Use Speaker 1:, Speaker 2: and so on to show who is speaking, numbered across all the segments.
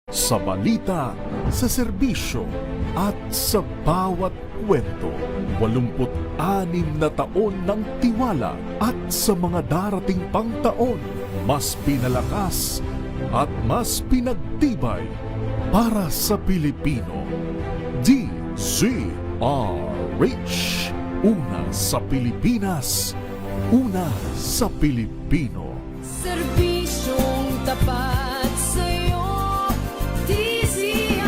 Speaker 1: Sa balita, sa serbisyo, at sa bawat kwento. 86 na taon ng tiwala at sa mga darating pang taon, mas pinalakas at mas pinagtibay para sa Pilipino. DZRH. Una sa Pilipinas, una sa Pilipino.
Speaker 2: Serbisyong tapat sa'yo, DZRH.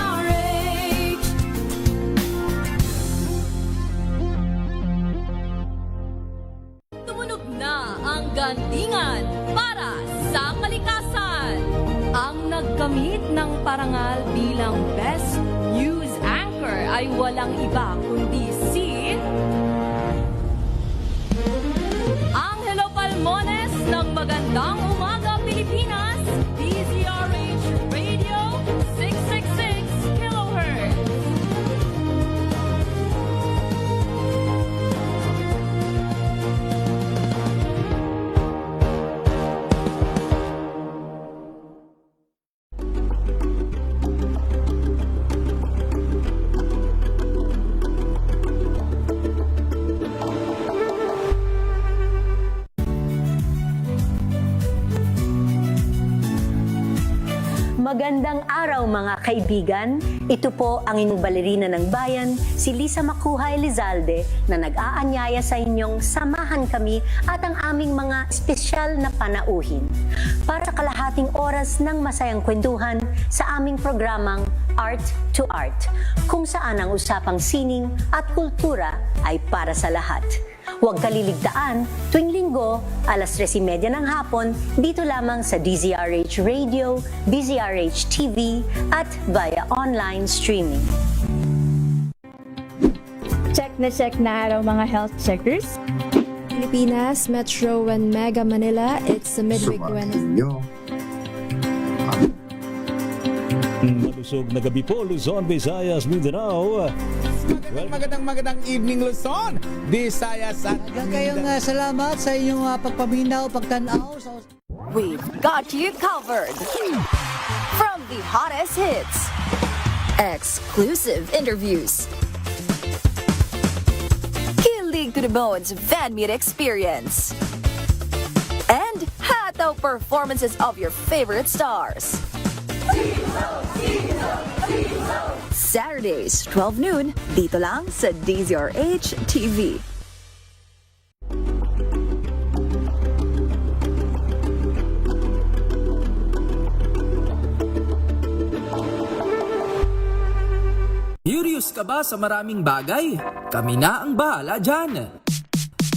Speaker 2: Tumunog na ang gandingan para sa kalikasan. Ang nagkamit ng parangal bilang Best News Anchor ay walang iba kundi si Angelo Palmones ng Magandang Umaga Pilipinas, DZRH Radio 666 kHz.
Speaker 3: Magandang araw mga kaibigan. Ito po ang inyong balerina ng bayan, si Lisa Makuhay Lizalde, na nag-aanyaya sa inyong samahan kami at ang aming mga espesyal na panauhin para sa kalahating oras ng masayang kwentuhan sa aming programang Art to Art, kung saan ang usapang sining at kultura ay para sa lahat. Huwag kaliligtaan, tuwing linggo, alas 3:30 ng hapon, dito lamang sa DZRH Radio, DZRH TV, at via online streaming.
Speaker 4: Check na araw mga health checkers.
Speaker 5: Pilipinas, Metro and Mega Manila, it's the midweek Wednesday.
Speaker 6: Malusog na gabi po, Luzon, Visayas, Mindanao.
Speaker 7: Magandang evening, Luzon, Visayas at
Speaker 8: Kayong salamat sa inyong pagpaminaw, pagtanaw.
Speaker 2: We've got you covered. From the hottest hits, exclusive interviews, kilig to the bones fan meet experience, and hataw performances of your favorite stars. Saturdays, 12 noon, dito lang sa DZRH TV.
Speaker 9: Curious ka ba sa maraming bagay? Kami na ang bahala dyan.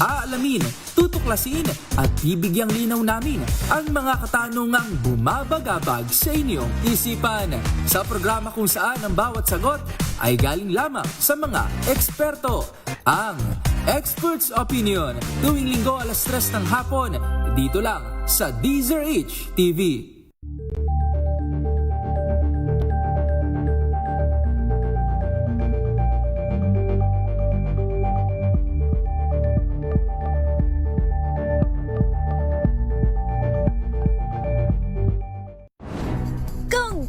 Speaker 9: Aalamin, tutuklasin at bibigyang linaw namin ang mga katanungang bumabagabag sa inyong isipan. Sa programa kung saan ang bawat sagot ay galing lamang sa mga eksperto. Ang Expert's Opinion, tuwing linggo alas 3 ng hapon, dito lang sa DZRH TV.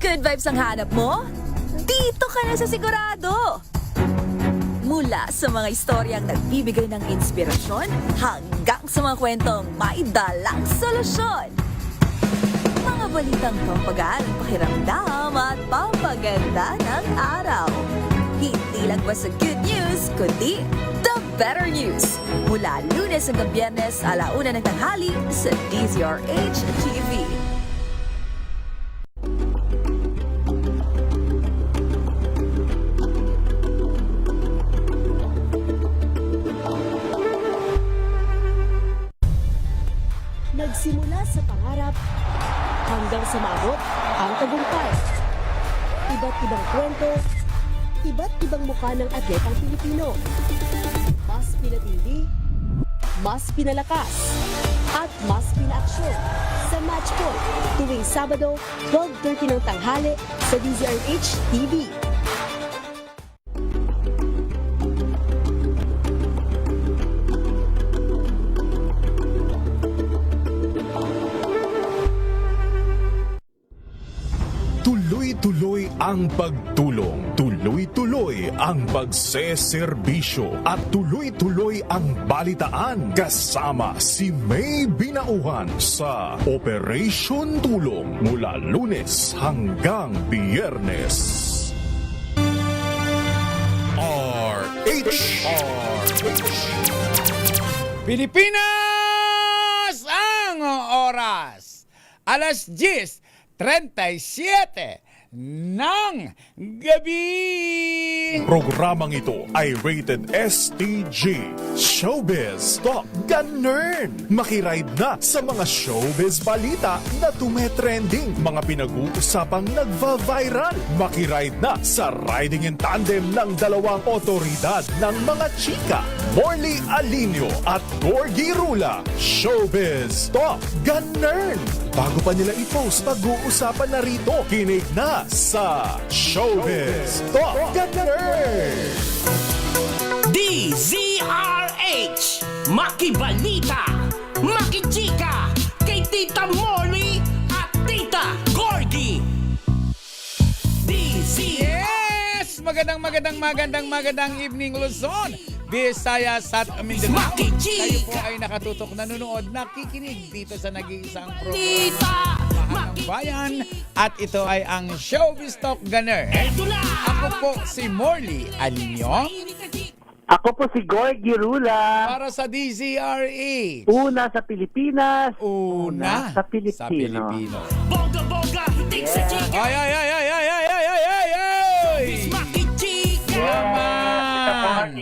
Speaker 2: Good vibes ang hanap mo? Dito ka na sa sigurado! Mula sa mga istoryang nagbibigay ng inspirasyon hanggang sa mga kwentong may dalang solusyon. Mga balitang pampagaan ang pakiramdam at pampaganda ng araw. Hindi lang ba sa good news, kundi the better news. Mula Lunes hanggang Biyernes, 1:00 ng tanghali sa DZRH TV.
Speaker 3: Nagsimula sa pangarap hanggang sa maabot ang tagumpay. Iba't ibang kwento, iba't ibang mukha ng atletang Pilipino. Mas pinatindi, mas pinalakas, at mas pinaaksyon sa Match Point tuwing Sabado, 12:30 ng tanghali sa DZRH TV.
Speaker 1: Tuloy-tuloy ang pagtulong, tuloy-tuloy ang pagseserbisyo at tuloy-tuloy ang balitaan kasama si May Binauhan sa Operation Tulong mula Lunes hanggang Biyernes.
Speaker 7: Pilipinas ang oras. Alas 10:37 ng gabi.
Speaker 1: Programang ito ay rated STG. Showbiz Talk Ganern. Makiride na sa mga showbiz balita na tumetrending, mga pinag-uusapang nagva-viral. Makiride na sa riding in tandem ng dalawang otoridad ng mga chika, Morley Alinio at Gorgie Rula. Showbiz Talk Ganern. Bago pa nila i-post, pag-uusapan na rito. Kinig na sa Showbiz Talk Ganern.
Speaker 10: DZRH Makibalita, Makichika, kay Tita Molly at Tita Gorgie.
Speaker 7: Yes! Magandang evening Luzon, Visayas at Mindanao. Kayo po ay nakatutok, nanonood, nakikinig dito sa nag-iisang programa Mahal ng Bayan, at ito ay ang Showbiz Talk Ganern. Ako po si Morley Alinio.
Speaker 8: Ako po si Gorgie Rula.
Speaker 7: Para sa DZRH.
Speaker 8: Una sa Pilipinas.
Speaker 7: Una
Speaker 8: sa Pilipino.
Speaker 10: Boga-boga, hitik sa chika.
Speaker 7: Ay! Yaman!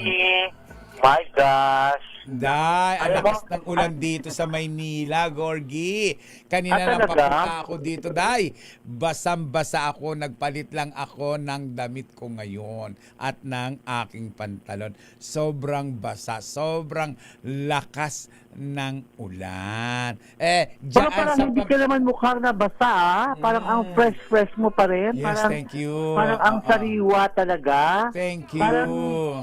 Speaker 8: My gosh.
Speaker 7: Day, ang lakas ng ulan dito sa Maynila, Gorgie. Kanina lang
Speaker 8: talaga?
Speaker 7: papunta ako dito, Day. Basang-basa ako, nagpalit lang ako ng damit ko ngayon at ng aking pantalon. Sobrang basa, sobrang lakas ng ulan.
Speaker 8: Pero parang hindi ka naman mukhang nabasa, ah. Parang ang fresh mo pa rin.
Speaker 7: Yes,
Speaker 8: Parang,
Speaker 7: thank you.
Speaker 8: Parang ang sariwa talaga.
Speaker 7: Thank you.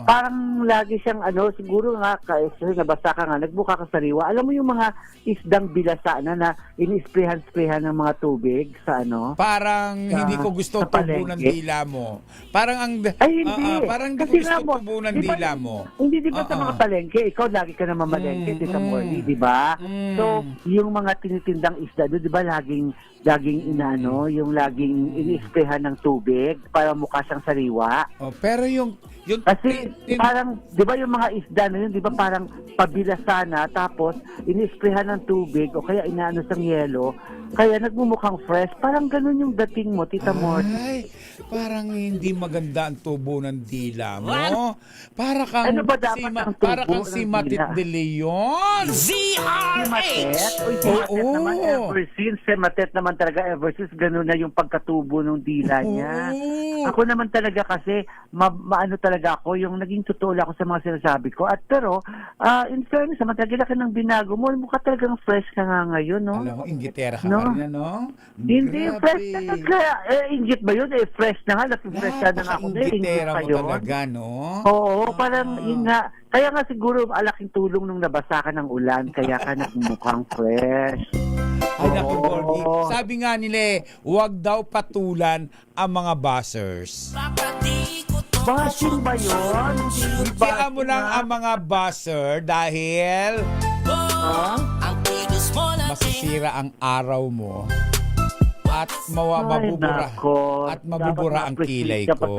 Speaker 8: Parang lagi siyang siguro nga, kasi nabasa ka nga, nagbuka ka sariwa. Alam mo yung mga isdang bilasa na ini-sprayhan ng mga tubig sa
Speaker 7: Parang hindi ko gusto
Speaker 8: sa
Speaker 7: tubo ng
Speaker 8: palengke.
Speaker 7: dila mo. Parang ang
Speaker 8: Ay, hindi.
Speaker 7: parang hindi ko
Speaker 8: Kasi
Speaker 7: gusto
Speaker 8: nga mo,
Speaker 7: tubo ng
Speaker 8: di ba-
Speaker 7: dila mo.
Speaker 8: Hindi, di ba sa mga palengke, ikaw lagi ka naman malengke, Tita Morley, di ba? So, yung mga tinitindang isda doon, di ba laging yung laging ini-sprayhan ng tubig para mukha siyang sariwa.
Speaker 7: Pero yung
Speaker 8: Kasi parang, di ba yung mga isda na yun, di ba parang pabilasa na, tapos ini-sprayhan ng tubig o kaya inaano sa yelo, kaya nagmumukhang fresh. Parang ganun yung dating mo, Tita Morley.
Speaker 7: Ay, parang hindi maganda ang tubo ng dila mo. Para kang
Speaker 8: Ano ba dapat ang tubo
Speaker 7: para kang si
Speaker 8: ng
Speaker 7: Matit
Speaker 8: dila?
Speaker 7: de Leon.
Speaker 8: Si Matet?
Speaker 10: ZRH.
Speaker 8: Uy, si Matet
Speaker 7: Oo.
Speaker 8: naman ever since. Si Matet naman talaga ever since. Ganun na yung pagkatubo ng dila niya.
Speaker 7: Oo.
Speaker 8: Ako naman talaga kasi, maano talaga ako, yung naging totoo lang ako sa mga sinasabi ko. At pero, in fairness, naman talaga ka ng binago mo, mukha talagang fresh ka nga ngayon, no?
Speaker 7: Alam mo, inggitera ka
Speaker 8: No.
Speaker 7: pa rin, ano?
Speaker 8: Hindi,
Speaker 7: Grabe.
Speaker 8: fresh na talaga. Inggit ba yun? Fresh na nga, napifresh na nga ako.
Speaker 7: Inggitera
Speaker 8: pa
Speaker 7: mo
Speaker 8: yun.
Speaker 7: talaga, no?
Speaker 8: Oo, parang yun nga. Kaya nga siguro alaking tulong nung nabasa ka ng ulan, kaya ka nagmukhang fresh.
Speaker 7: Ay, naku,
Speaker 8: Oo.
Speaker 7: Gorgie. Sabi nga nila, huwag daw patulan ang mga buzzers.
Speaker 8: Bashing ba yun?
Speaker 7: Kaya mo lang ang mga buzzer dahil masisira ang araw mo at mabubura ang kilay ko.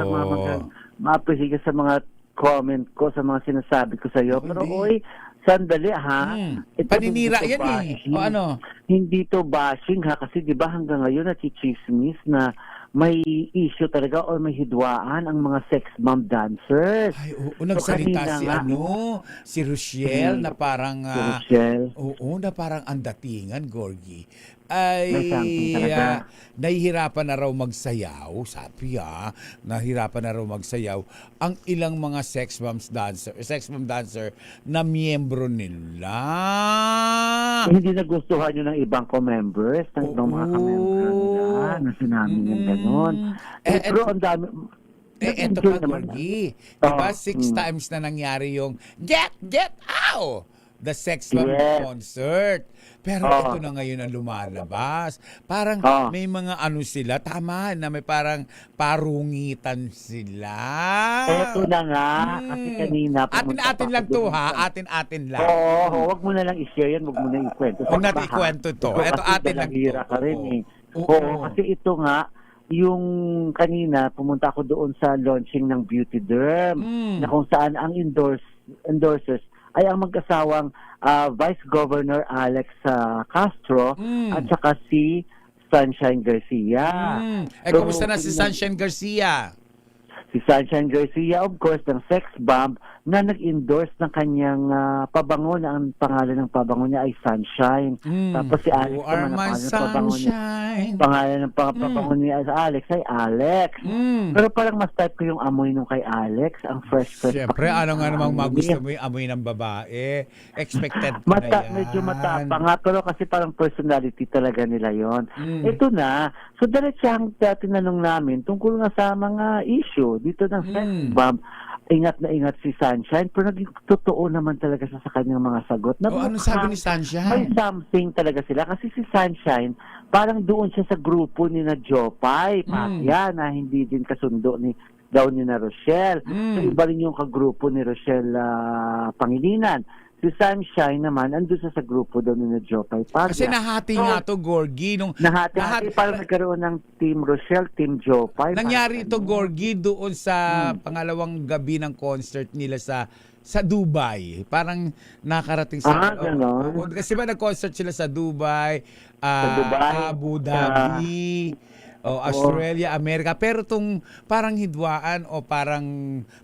Speaker 8: Ma-appreciate ka sa mga comment ko, sa mga sinasabi ko sa iyo. Pero
Speaker 7: Hindi.
Speaker 8: oy, sandali ha. Ito,
Speaker 7: Paninira
Speaker 8: hindi to
Speaker 7: yan eh.
Speaker 8: bashing.
Speaker 7: O ano?
Speaker 8: Hindi to bashing ha, kasi di ba hanggang ngayon nachichismis na may issue talaga o may hidwaan ang mga sex bomb dancers.
Speaker 7: Ay, oo, nagsalita
Speaker 8: kanina
Speaker 7: si
Speaker 8: nga,
Speaker 7: si Rochelle na parang
Speaker 8: si Rochelle.
Speaker 7: na parang ang datingan, Gorgie.
Speaker 8: May something talaga.
Speaker 7: Nahihirapan na raw magsayaw, sabi nahihirapan na raw magsayaw ang ilang mga sex bomb dancer na miyembro nila.
Speaker 8: Hindi nagustuhan yun ng ibang co-members, ng ibang mga ka-members nila, na sinabi yung gano'n. Pero ang dami,
Speaker 7: Eto
Speaker 8: nag-enjoy
Speaker 7: pa,
Speaker 8: naman.
Speaker 7: Gorgie. Diba, 6
Speaker 8: Mm.
Speaker 7: times na nangyari yung get out! the Sex Bomb
Speaker 8: Yes.
Speaker 7: concert. Pero
Speaker 8: Oo.
Speaker 7: ito na ngayon ang lumalabas. Parang
Speaker 8: Oo.
Speaker 7: may mga ano sila, tama na may parang parungitan sila.
Speaker 8: Eto na nga, kasi kanina pumunta
Speaker 7: Atin
Speaker 8: pa
Speaker 7: lang
Speaker 8: ako
Speaker 7: to
Speaker 8: dun
Speaker 7: ha,
Speaker 8: sa-
Speaker 7: atin lang.
Speaker 8: Oo, wag mo na lang i-share yan, wag mo na ikwento.
Speaker 7: Huwag natin
Speaker 8: Baka-
Speaker 7: ikwento to.
Speaker 8: Ito
Speaker 7: Ito
Speaker 8: kasi
Speaker 7: atin lang to.
Speaker 8: dalahira ka rin
Speaker 7: Oo.
Speaker 8: eh.
Speaker 7: Oo.
Speaker 8: Oo, kasi ito nga, yung kanina, pumunta ako doon sa launching ng Beauty Derm, na kung saan ang endorsers ay ang mag-asawang Vice Governor Alex Castro at saka si Sunshine Garcia. So,
Speaker 7: Kumusta na si Sunshine Garcia?
Speaker 8: Si Sunshine Garcia, of course, ng Sex Bomb, na nag-endorse ng kanyang pabango na ang pangalan ng pabango niya ay Sunshine. Tapos si Alex
Speaker 7: You are
Speaker 8: naman, ang
Speaker 7: my
Speaker 8: pangalan ng pabango niya,
Speaker 7: sunshine.
Speaker 8: pangalan ng pabango niya sa Alex ay Alex. Pero parang mas type ko yung amoy nung kay Alex, ang fresh.
Speaker 7: Siyempre, ano nga namang magusto mo yung amoy ng babae. Expected ko na yan.
Speaker 8: Medyo matapang nga, pero kasi parang personality talaga nila yon. Ito na, so diretsang tinanong namin tungkol nga sa mga issue dito ng Sex Bomb. Ingat na ingat si Sunshine, pero naging totoo naman talaga siya sa kanyang mga sagot. Na
Speaker 7: Ano sabi ni
Speaker 8: may
Speaker 7: Sunshine?
Speaker 8: something talaga sila. Kasi si Sunshine, parang doon siya sa grupo ni na Jopay, Patya, na hindi din kasundo daw ni na Rochelle. So iba rin yung kagrupo ni Rochelle Pangilinan. Si Sunshine naman, andun siya sa grupo daw ni na Jopay, Patya.
Speaker 7: Kasi nahati nga to, Gorgie. Nung,
Speaker 8: Nahati, parang nagkaroon ng Team Rochelle, Team Jopay.
Speaker 7: nangyari ito,
Speaker 8: parang
Speaker 7: Gorgie, doon sa pangalawang gabi ng concert nila sa Dubai. Parang nakarating sa...
Speaker 8: ganon.
Speaker 7: Kasi ba nag-concert sila sa Dubai,
Speaker 8: Dubai,
Speaker 7: Abu Dhabi, Australia, Amerika. Pero itong parang hidwaan o parang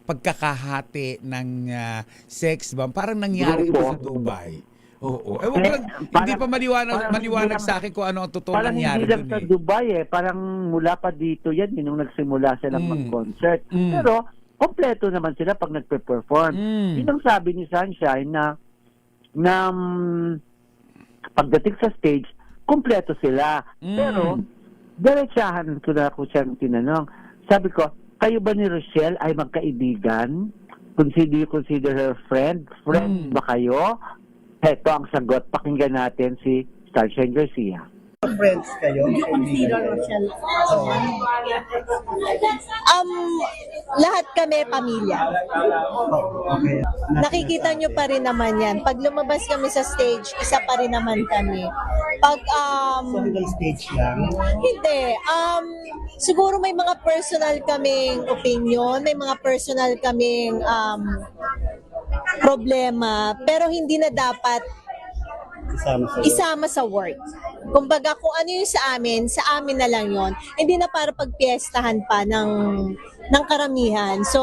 Speaker 7: pagkakahati ng Sex Bomb, parang nangyari ito sa Dubai. Oo. Ewan ko lang, hindi pa maliwanag sa akin kung ano ang totoong
Speaker 8: parang
Speaker 7: nangyari
Speaker 8: hindi lang
Speaker 7: doon
Speaker 8: sa
Speaker 7: eh.
Speaker 8: Dubai parang mula pa dito yan, nung nagsimula silang mag-concert. Pero, kompleto naman sila pag nagpe-perform. Yun ang sabi ni Sunshine na pagdating sa stage, kompleto sila. Pero, diretsahan ko na ako siyang tinanong. Sabi ko, kayo ba ni Rochelle ay magkaibigan? Do you consider her friend? Friend ba kayo? Heto ang sagot. Pakinggan natin si Sunshine Garcia.
Speaker 11: Friends kayo?
Speaker 12: Lahat kami pamilya.
Speaker 11: Okay.
Speaker 12: Nakikita nyo pa rin naman yan. Pag lumabas kami sa stage, isa pa rin naman kami. Pag,
Speaker 11: So, hanggang stage lang?
Speaker 12: hindi. Siguro may mga personal kaming opinion, may mga personal kaming problema, pero hindi na dapat isama sa work. Kumbaga, kung ano yung sa amin na lang yon. Hindi na para pagpiestahan pa ng karamihan. So,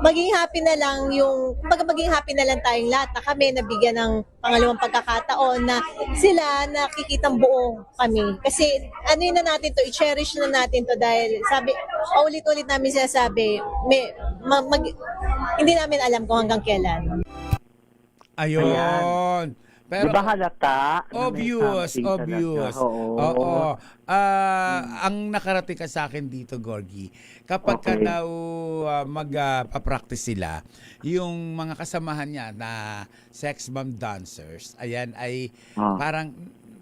Speaker 12: maging happy na lang maging happy na lang tayong lahat na kami nabigyan ng pangalawang pagkakataon na sila nakikitang buo kami. Kasi ano yun na natin to, i-cherish na natin to dahil paulit-ulit namin sinasabi, hindi namin alam kung hanggang kailan.
Speaker 7: Ayun. Pero
Speaker 8: Diba halata? na may
Speaker 7: obvious.
Speaker 8: something talaga?
Speaker 7: Oo. Ang nakarating ka sa akin dito, Gorgie, kapag ka
Speaker 8: Okay.
Speaker 7: daw magpa-practice sila, yung mga kasamahan niya na Sex Bomb dancers, ayan ay parang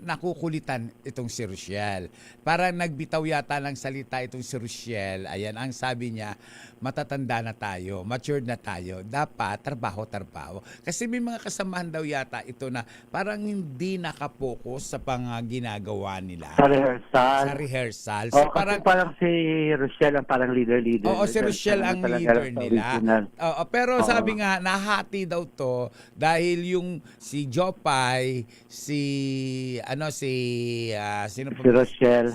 Speaker 7: nakukulitan itong si Rochelle. Parang nagbitaw yata ng salita itong si Rochelle. Ayan, ang sabi niya, matatanda na tayo, matured na tayo, dapat trabaho-trabaho. Kasi may mga kasamahan daw yata ito na parang hindi nakapokus sa ginagawa nila.
Speaker 8: Sa rehearsal.
Speaker 7: Sa rehearsal. So,
Speaker 8: parang si Rochelle ang parang leader.
Speaker 7: Oo, si Rochelle ang leader nila. Oo, pero sabi nga, nahati daw to dahil yung si Jopay, si
Speaker 8: Rochelle.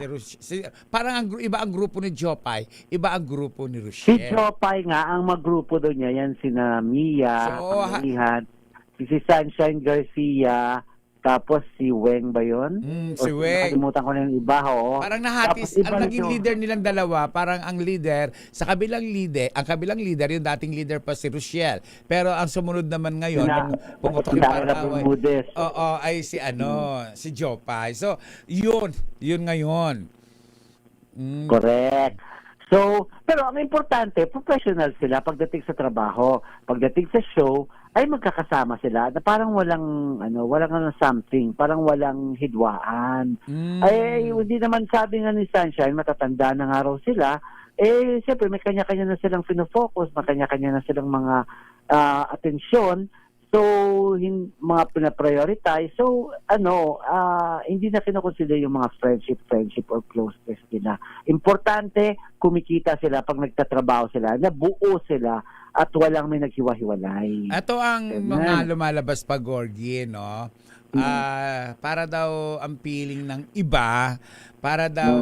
Speaker 7: Parang iba ang grupo ni Jopay, iba ang grupo ni Rochelle.
Speaker 8: Si Jopay nga, ang magrupo doon niya, yan sina Mia, Pangilihan, si Sunshine Garcia, tapos si Weng ba yun?
Speaker 7: Si Weng.
Speaker 8: Nakalimutan ko na yung iba,
Speaker 7: Parang nahatis, ang naging leader nilang dalawa, parang ang leader, ang kabilang leader, yung dating leader pa si Rochelle. Pero ang sumunod naman ngayon, pumutok yung paraway. Ay si Jopay. So, yun ngayon.
Speaker 8: Correct. So, pero ang importante, professional sila pagdating sa trabaho. Pagdating sa show, ay magkakasama sila na parang walang something, parang walang hidwaan. Ay hindi naman sabi nga ni Sunshine, matatanda na nga raw sila. Siyempre may kanya-kanya na silang fino-focus, may kanya-kanya na silang mga atensyon. So, mga pina-prioritize. So, hindi na kinoconsider yung mga friendship or closeness nila. Importante, kumikita sila pag nagtatrabaho sila, nabuo sila at walang may naghiwa-hiwalay.
Speaker 7: Ito ang mga lumalabas pa, Gorgie, no? Para daw ang feeling ng iba, para daw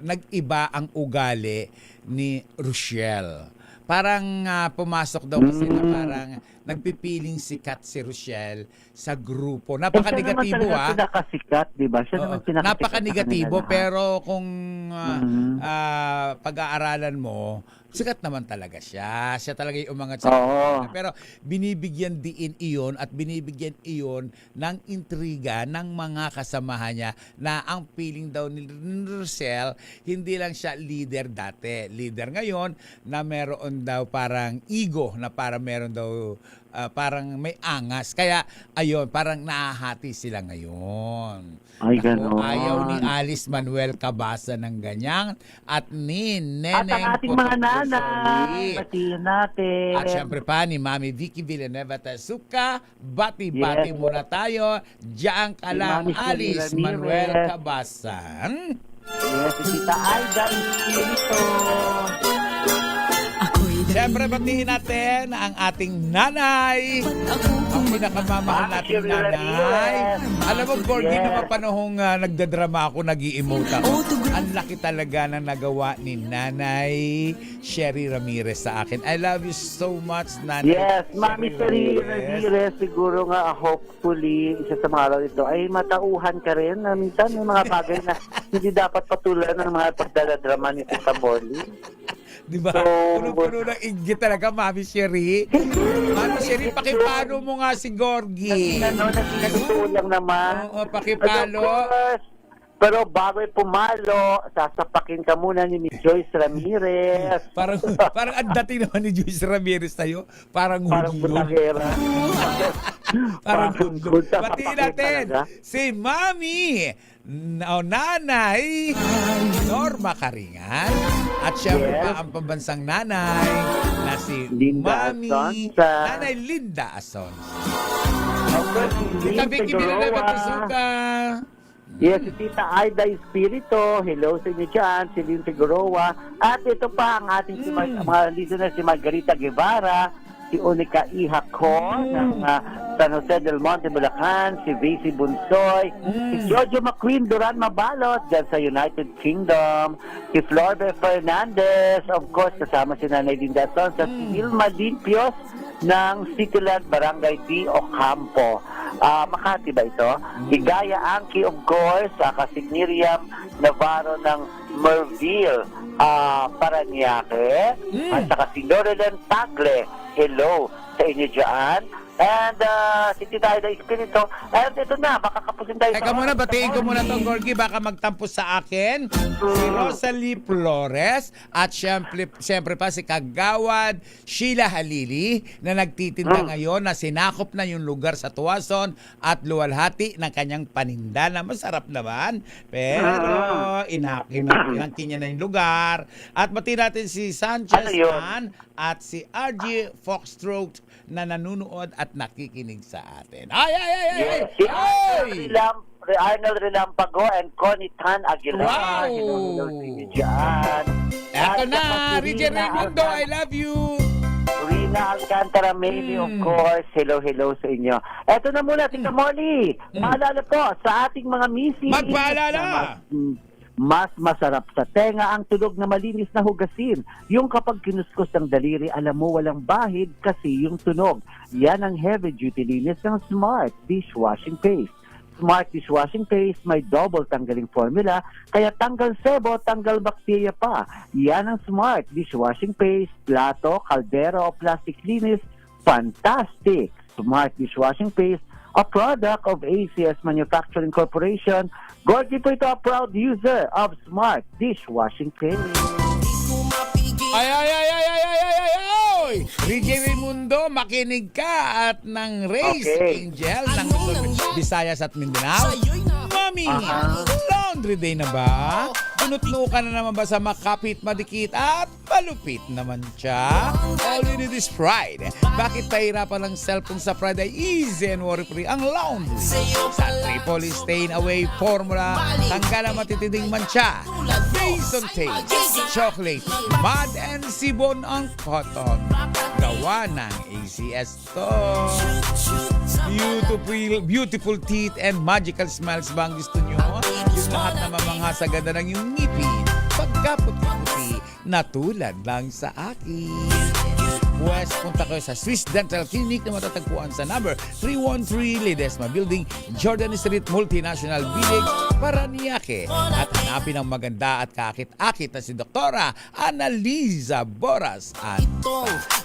Speaker 7: nag-iba ang ugali ni Rochelle. Parang pumasok daw kasi na parang nagpipiling sikat si Rochelle sa grupo. Napaka-negatibo,
Speaker 8: siya naman pinakasikat, di ba? Siya naman pinakasikat.
Speaker 7: Napaka-negatibo, pero kung pag-aaralan mo, sikat naman talaga siya. Siya talaga yung umangat sa kanila. Pero binibigyan diin iyon at binibigyan iyon ng intriga ng mga kasamahan niya na ang feeling daw ni Rochelle, hindi lang siya leader dati. Leader ngayon na meron daw parang ego, na parang meron daw parang may angas. Kaya ayun, parang nahahati sila ngayon.
Speaker 8: Ay, gano'n.
Speaker 7: Ayaw ni Alice Manuel Cabasa ng ganyan at ni Neneng
Speaker 8: at ang ating mga nanay,
Speaker 7: Putoposoli.
Speaker 8: batiin natin.
Speaker 7: At syempre pa ni Mami Vicky Villanueva Tasuka, bati-bati muna tayo. Diyan ka lang,
Speaker 8: Mami Sherry
Speaker 7: Alice
Speaker 8: Ramirez.
Speaker 7: Manuel Cabasa.
Speaker 8: Yes, si Tita Aida Espiritu.
Speaker 7: Siyempre, batiin natin ang ating nanay. Ang pinakamamahal nating nanay. Alam mo, Gorgie, noong panahong nagdadrama ako, nag-i-emote ako. Ang laki talaga na nagawa ni Nanay Sherry Ramirez sa akin. I love you so much, Nanay.
Speaker 8: Yes, Mami Sherry Ramirez, siguro nga hopefully isa sa mga araw ito ay matauhan ka rin na minsan may mga bagay na hindi dapat patulan ng mga pagdaladrama ni Tita Molly.
Speaker 7: Diba?
Speaker 8: So,
Speaker 7: Puno-puno ng inggit talaga, Mami Sherry. Mami Sherry, pakipalo mo nga si Gorgie.
Speaker 8: Nagtutoo lang naman.
Speaker 7: Oo, pakipalo.
Speaker 8: Of course. Pero bago pumalo, sasapakin ka muna ni Miss Joyce Ramirez.
Speaker 7: Parang ang dating naman ni Joyce Ramirez tayo. Parang
Speaker 8: butangera.
Speaker 7: Parang hulo. Batiin natin si Mami Nanay Norma Karingan. At syempre pa ang pambansang nanay na si
Speaker 8: Linda
Speaker 7: Mami
Speaker 8: Asonza.
Speaker 7: Nanay Linda Asonza.
Speaker 8: Of course,
Speaker 7: Tita Vicky Villanueva Tasuka.
Speaker 8: Yes, si Tita Aida Espiritu. Hello sa inyo dyan, si Lynn Figueroa. At ito pa ang ating mga listeners, si Margarita Guevara, si Unica Ihako ng San Jose del Monte, Bulacan, si Vacy Bunsoy, si Jojo McQueen Duran Mabalot dyan sa United Kingdom, si Florbe Fernandez, of course, kasama si Nanay Linda Asonza, si Ilma Limpios ng Cityland Barangay D. Ocampo. Makati ba ito? Higaya Anki, of course, kasi Miriam Navarro ng Merville, Paranaque, at saka si Lorelan Tagle. Hello sa inyo dyan. And si Tita Aida Espiritu. And ito na, baka kapusin tayo.
Speaker 7: Teka muna, batiin ko muna itong Gorgie, baka magtampo sa akin. Si Rosalie Flores at siyempre pa si Kagawad Sheila Halili na nagtitinda ngayon na sinakop na yung lugar sa Tuwason at luwalhati ng kanyang paninda na masarap naman. Pero inangkin niya na yung lugar. At batiin natin si Sanchez Ann at si RG Foxtrot na nanunood at nakikinig sa atin. Ay!
Speaker 8: Si Arnold Relampago and Connie Tan Aguilar.
Speaker 7: Wow!
Speaker 8: Hello sa inyo dyan.
Speaker 7: Eto na, Regine Raimundo, I love you!
Speaker 8: Rina Alcantara Maybe, of course. Hello sa inyo. Eto na muna, Tita Molly. Maalala po sa ating mga misis.
Speaker 7: Magpaalala!
Speaker 8: Mas masarap sa tenga ang tunog na malinis na hugasin. Yung kapag kinuskos ng daliri, alam mo walang bahid kasi yung tunog. Yan ang heavy-duty linis ng Smart Dishwashing Paste. Smart Dishwashing Paste may double tanggaling formula, kaya tanggal sebo, tanggal bakterya pa. Yan ang Smart Dishwashing Paste, plato, kaldero o plastic linis. Fantastic! Smart Dishwashing Paste, a product of ACS Manufacturing Corporation. Gorgie po ito, a proud user of Smart Dishwashing Paste.
Speaker 7: Ay! Regine Raimundo, makinig ka at ng Race
Speaker 8: Okay.
Speaker 7: Angel ng Luzon, Visayas at Mindanao. Mami, laundry day na ba? Tunutno ka na naman ba sa makapit, madikit at malupit naman siya? All you need is pride. Bakit pahirapan ng cellphone sa Pride ay easy and worry-free ang laundry? Sa Tripoli Stain Away Formula, tanggal ang matitinding mancha. Based on taste, chocolate, mud, and sibon ang cotton. Gawa ng ACS to. Beautiful teeth and magical smiles ba ang gusto nyo? Yung lahat na mamangha sa ganda ng yung ngipin. Pagkaputi-puti na tulad lang sa akin. West, punta kayo sa Swiss Dental Clinic na matatagpuan sa number 313 Ledesma Building, Jordan Street, Multinational Village, Paranaque. At hanapin ang maganda at kakit-akit na si Doktora Annaliza Boras. At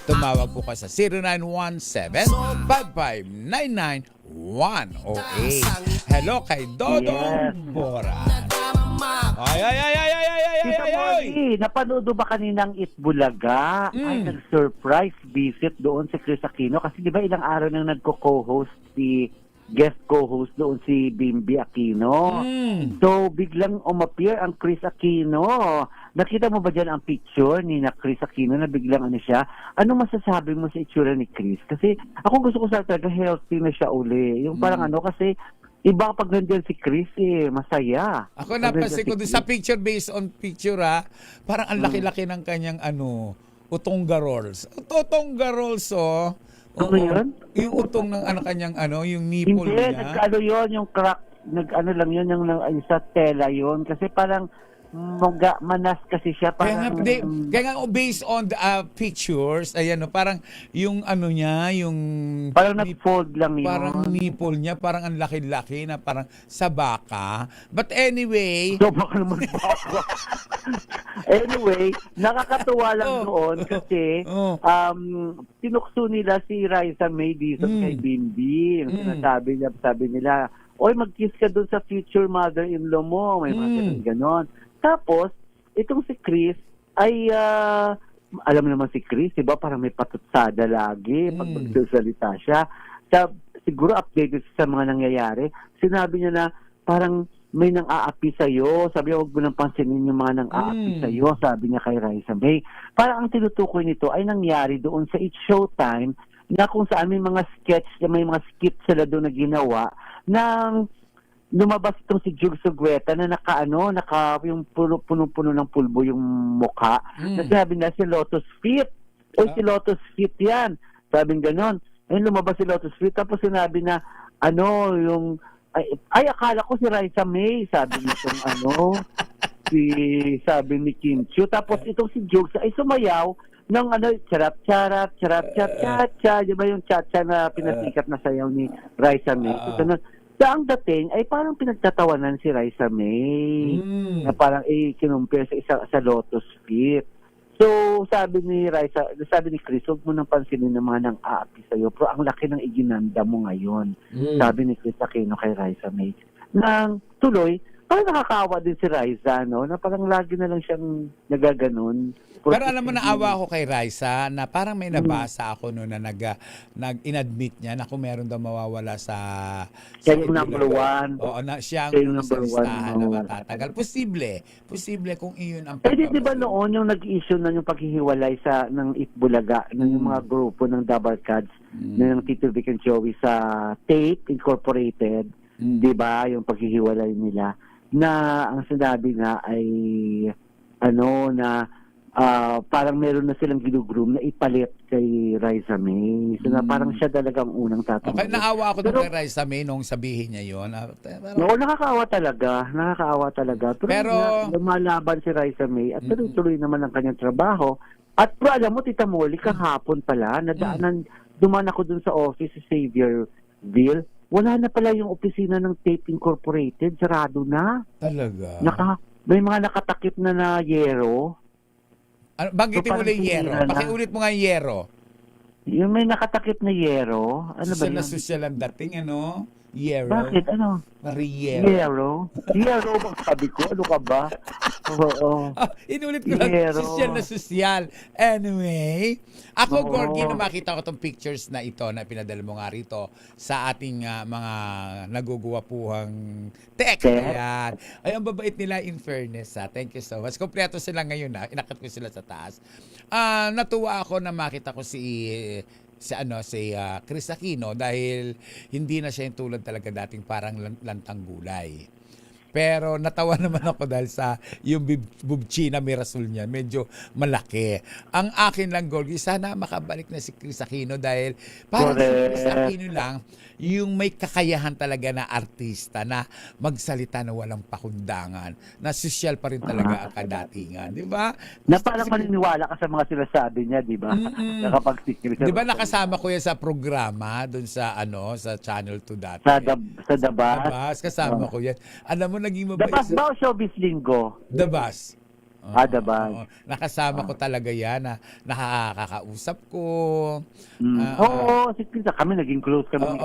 Speaker 7: tumawag po kayo sa 0917-5599-108. Hello kay Dodong Boras. Ay.
Speaker 8: Tita Molly, napanood ba kaninang Itbulaga? Ay, nag-surprise visit doon si Chris Aquino kasi di ba ilang araw nang nagko-co-host guest co-host doon si Bimbi Aquino. So, biglang umappear ang Chris Aquino. Nakita mo ba dyan ang picture ni na Chris Aquino na biglang ano siya? Ano masasabi mo sa itsura ni Chris? Kasi ako gusto ko sa talaga healthy na siya uli. Yung parang ano kasi iba pag nandiyan si Chris masaya.
Speaker 7: Ako napansin ko doon sa picture based on picture parang ang laki-laki ng kanyang utongga rolls. Utongga rolls
Speaker 8: Ano yun?
Speaker 7: Yung utong ng kanyang yung nipple
Speaker 8: Hindi,
Speaker 7: niya.
Speaker 8: nag-ano yun, yung crack, nag-ano lang yun, yung sa tela yun. Kasi parang manas kasi siya. Parang,
Speaker 7: Kaya nga based on the pictures, ayan parang yung niya, yung
Speaker 8: parang nag-fold lang yun.
Speaker 7: parang nipple niya, parang ang laki-laki na parang sa baka. But anyway,
Speaker 8: So, baka naman baka. Anyway, nakakatuwa lang doon kasi tinukso nila si Raisa May Dizon kay Bimbi. Yung sabi nila, oy, mag-kiss ka doon sa future mother-in-law mo. May mga ganon. Tapos, itong si Chris ay, alam naman si Chris, diba, parang may patutsada lagi pag magsasalita siya. Siguro updated sa mga nangyayari. Sinabi niya na parang may nang-aapi sa'yo. Sabi niya, huwag mo nang pansinin yung mga nang-aapi sa'yo. Sabi niya kay Raisa May. Parang ang tinutukoy nito ay nangyari doon sa It's Showtime na kung saan may mga sketch, may mga skit sila doon na ginawa ng lumabas itong si Jug Sugueta na yung puno-puno ng pulbo yung mukha. Na sabi na si Lotus Fit. O si Lotus Fit yan. Sabi ganon. Ayun, lumabas si Lotus Fit. Tapos sinabi na, yung, ay akala ko si Raisa May. Sabi nitong sabi ni Kim Chiu. Tapos itong si Jug ay sumayaw ng charap-charap, charap-charap-cha-cha. Di ba yung cha-cha na pinasikat na sayaw ni Raisa May? Sa ang dating ay parang pinagtatawanan si Raisa May na parang kinumpir sa Lotus Fit. So sabi ni Chris, huwag mo nang pansinin ng mga nang-aapi sa'yo. Pero ang laki ng iginanda mo ngayon. Sabi ni Chris Aquino kay Raisa May. Nang tuloy, parang nakakaawa din si Raisa, na parang lagi na lang siyang nagaganon.
Speaker 7: Pero alam mo, naawa ako kay Raisa na parang may nabasa ako na nag-inadmit niya na kung meron daw mawawala sa
Speaker 8: yung number one.
Speaker 7: Oo, na siya ang
Speaker 8: number
Speaker 7: listahan na
Speaker 8: one.
Speaker 7: matatagal. Posible kung iyon ang
Speaker 8: di ba noon yung nag-issue na yung paghihiwalay ng Itbulaga, yung mga grupo ng Double Cards, ng Tito Vic and Joey sa Tape Incorporated, di ba, yung paghihiwalay nila, na ang sinabi nga ay parang meron na silang ginugroom na ipalit kay Raisa May. So na parang siya talagang unang tatanggap.
Speaker 7: Okay, naawa ako doon kay Raisa May nung sabihin niya yun.
Speaker 8: Oo, nakakaawa talaga. Pero lumalaban si Raisa May at tuloy naman ang kanyang trabaho. At pero alam mo, Tita Molly, kahapon pala, duman ako dun sa office sa Xavierville. Wala na pala yung opisina ng Tape Incorporated. Sarado na.
Speaker 7: Talaga?
Speaker 8: May mga nakatakip na yero.
Speaker 7: Banggitin mo lang yung yero. Pakiulit mo nga yung yero.
Speaker 8: Yung may nakatakip na yero. Ano ba yun?
Speaker 7: Social ang dating, Yero.
Speaker 8: Bakit? Ano?
Speaker 7: Mariero.
Speaker 8: Yero? Yero bang sabi ko? Ano ka ba? Oo.
Speaker 7: Inulit ko lang,
Speaker 8: Yero.
Speaker 7: sosyal na sosyal. Anyway, ako,
Speaker 8: Oo.
Speaker 7: Gorgie, na makita ko tong pictures na ito na pinadala mo nga rito sa ating mga naguguwapuhang tech. Ayan. Ay, ang babait nila in fairness. Thank you so much. Kompleto sila ngayon. Inakat ko sila sa taas. Natuwa ako na makita ko si Chris Aquino dahil hindi na siya yung tulad talaga dating parang lantang gulay. Pero natawa naman ako dahil sa yung bubchina Mirasol niya, medyo malaki. Ang akin lang, Gorgie, sana makabalik na si Chris Aquino dahil parang si Chris Aquino lang yung may kakayahan talaga na artista na magsalita na walang pakundangan, na sosyal pa rin talaga ang kadatingan. Di ba?
Speaker 8: Na parang maniniwala ka sa mga sinasabi niya, di ba? Nakapagsikil ka.
Speaker 7: Di ba nakasama ko yan sa programa doon sa sa Channel 2 dati?
Speaker 8: Sa Dabas?
Speaker 7: Dabas, kasama ko yan. Alam mo, naging mabait.
Speaker 8: Dabas ba o Showbiz Linggo?
Speaker 7: Dabas.
Speaker 8: Dabas.
Speaker 7: Nakasama ko talaga yan na nakakausap ko.
Speaker 8: Oo, si Chris, kami naging close kami.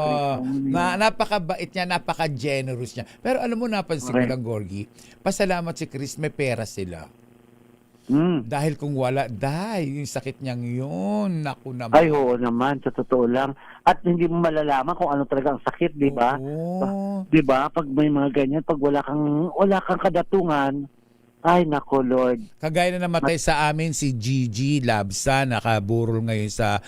Speaker 7: Napakabait niya, napaka-generous niya. Pero alam mo, napansin ko lang, Gorgie, pasalamat si Chris, may pera sila. Dahil kung wala, yung sakit niyang yun. Naku naman.
Speaker 8: Ay, oo naman, sa totoo lang. At hindi mo malalaman kung ano talaga ang sakit, di ba? Di ba? Pag may mga ganyan, pag wala kang kadatungan, ay, nako, Lord.
Speaker 7: Kagaya na namatay sa amin si Gigi Labsa, nakaburol ngayon sa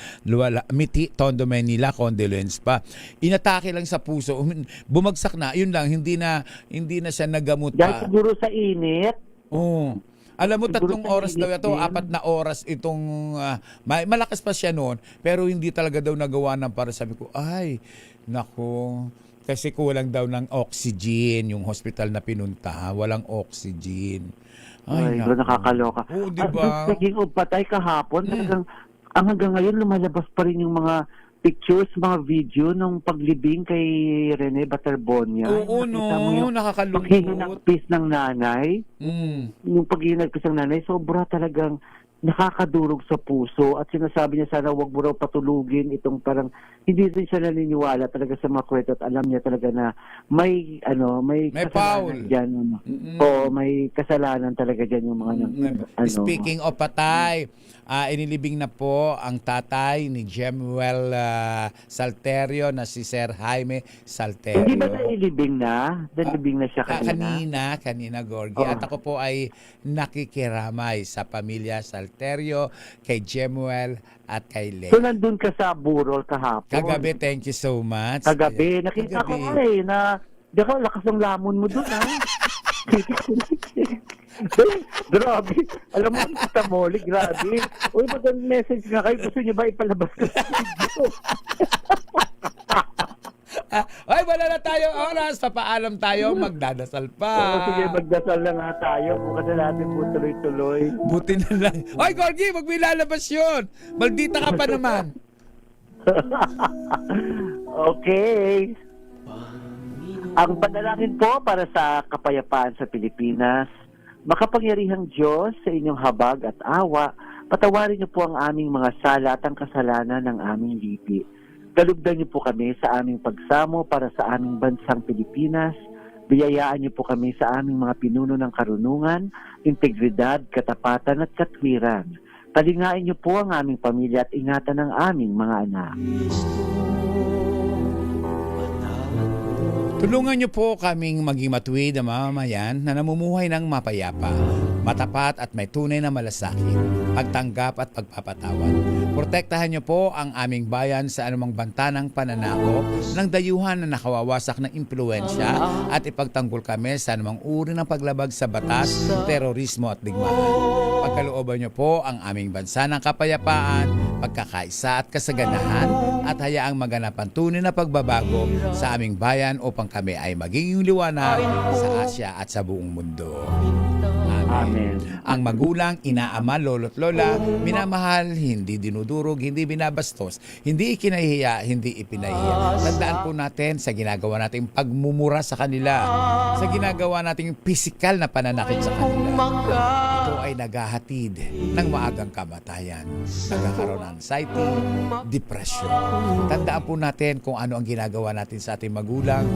Speaker 7: Miti, Tondo, Manila, condolence pa. Inatake lang sa puso, bumagsak na, yun lang, hindi na siya nagamot
Speaker 8: Dahil
Speaker 7: pa.
Speaker 8: siguro sa init.
Speaker 7: Oo. Alam mo,
Speaker 8: Siguro
Speaker 7: 3 oras daw ito, 4 na oras itong, malakas pa siya noon, pero hindi talaga daw nagawa ng para. Sabi ko, ay, nako, kasi kulang daw ng oxygen, yung hospital na pinunta, walang oxygen.
Speaker 8: Ay, nakakaloka.
Speaker 7: Oo, diba?
Speaker 8: Naging patay kahapon, hanggang ngayon lumalabas pa rin yung mga pictures, mga video ng paglibing kay Rene Baterbonia.
Speaker 7: Oo, nakakalungkot.
Speaker 8: Paghinagpis ng nanay. Yung paghinagpis ng nanay, sobra talagang nakakadurog sa puso at sinasabi niya sana wag mo raw patulugin itong parang hindi rin siya naniniwala talaga sa mga kwento at alam niya talaga na may kasalanan dyan. O may kasalanan talaga dyan yung mga
Speaker 7: Speaking of patay, inilibing na po ang tatay ni Jemuel Salterio na si Sir Jaime Salterio.
Speaker 8: Hindi ba nailibing na? Nalibing na siya kanina?
Speaker 7: Kanina, Gorgie. At ako po ay nakikiramay sa pamilya Salterio, kay Jemuel at kay Lea.
Speaker 8: So nandun ka sa Burol kahapon?
Speaker 7: Kagabi, thank you so much.
Speaker 8: Kagabi, nakita ko na lakas ng lamon mo dun, ha? Grabe. Alam mo, Tita Molly, grabe. Uy, magandang message nga kayo. Gusto niyo ba ipalabas ko sa video?
Speaker 7: Ay, wala na tayong oras. Papaalam tayo, magdadasal pa.
Speaker 8: Sige, magdasal na nga tayo. Kung kasi natin po tuloy-tuloy.
Speaker 7: Buti na lang. Ay, Gorgie, magbilalabas yun. Maldita ka pa naman.
Speaker 8: Okay. Ang panalangin po para sa kapayapaan sa Pilipinas, makapangyarihang Diyos sa inyong habag at awa, patawarin niyo po ang aming mga sala at ang kasalanan ng aming lipi. Galugdan niyo po kami sa aming pagsamo para sa aming bansang Pilipinas. Biyayaan niyo po kami sa aming mga pinuno ng karunungan, integridad, katapatan at katwiran. Talingain niyo po ang aming pamilya at ingatan ang aming mga anak.
Speaker 7: Tulungan niyo po kaming maging matuwid na mamamayan na namumuhay ng mapayapa, matapat at may tunay na malasakit, pagtanggap at pagpapatawad. Protektahan niyo po ang aming bayan sa anumang banta ng pananakop, ng dayuhan na nakawawasak ng impluensya at ipagtanggol kami sa anumang uri ng paglabag sa batas, terorismo at digmaan. Pagkalooban niyo po ang aming bansa ng kapayapaan, pagkakaisa at kasaganahan at hayaang maganap ang tunay na pagbabago sa aming bayan upang kami ay magiging liwanag sa Asya at sa buong mundo.
Speaker 8: Amen.
Speaker 7: Ang magulang, inaama, lolo't lola, minamahal, hindi dinudurog, hindi binabastos, hindi ikinahihiya, hindi ipinahiya. Tandaan po natin sa ginagawa nating pagmumura sa kanila, sa ginagawa nating pisikal na pananakit sa kanila. Ito ay naghahatid ng maagang kamatayan. Nagkakaroon ng anxiety, depression. Tandaan po natin kung ano ang ginagawa natin sa ating magulang,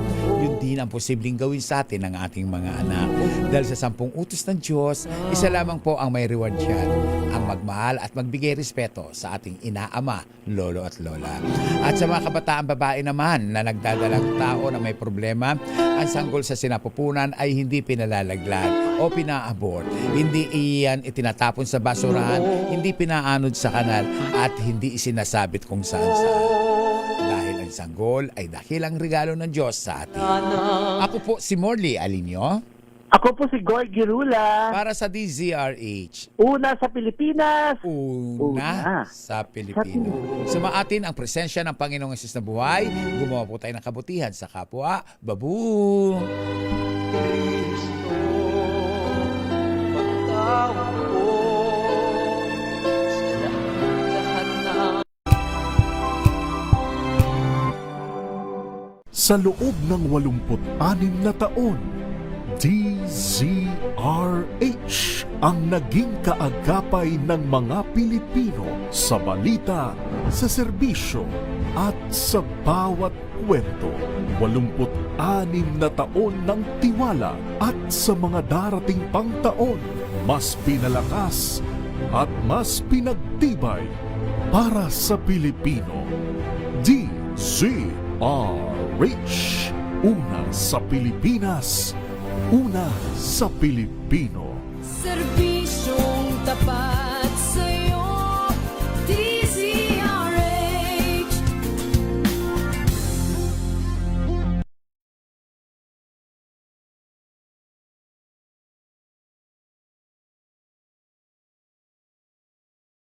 Speaker 7: yun din ang posibleng gawin sa atin ng ating mga anak. Dahil sa 10 utos ng Diyos, isa lamang po ang may reward dyan, ang magmahal at magbigay respeto sa ating inaama, lolo at lola. At sa mga kabataan babae naman na nagdadalang tao na may problema, ang sanggol sa sinapupunan ay hindi pinalalaglag o pinaabot. Hindi iyan itinatapon sa basurahan, hindi pinaanod sa kanal at hindi isinasabit kung saan-saan. Dahil ang sanggol ay dakilang regalo ng Diyos sa atin. Ako po si Morley Alinio.
Speaker 8: Ako po si Gorgie Rula.
Speaker 7: Para sa DZRH.
Speaker 8: Una sa Pilipinas.
Speaker 7: Una sa Pilipinas. Sumaatin ang presensya ng Panginoong Hesus na buhay. Gumawa po tayo ng kabutihan sa kapwa. Babu!
Speaker 1: Sa loob ng 86 na taon, DZRH ang naging kaagapay ng mga Pilipino sa balita, sa serbisyo at sa bawat kwento. 86 na taon ng tiwala at sa mga darating pang taon, mas pinalakas at mas pinagtibay para sa Pilipino. DZRH. Una sa Pilipinas, una sa Pilipino.
Speaker 10: Serbisyong tapat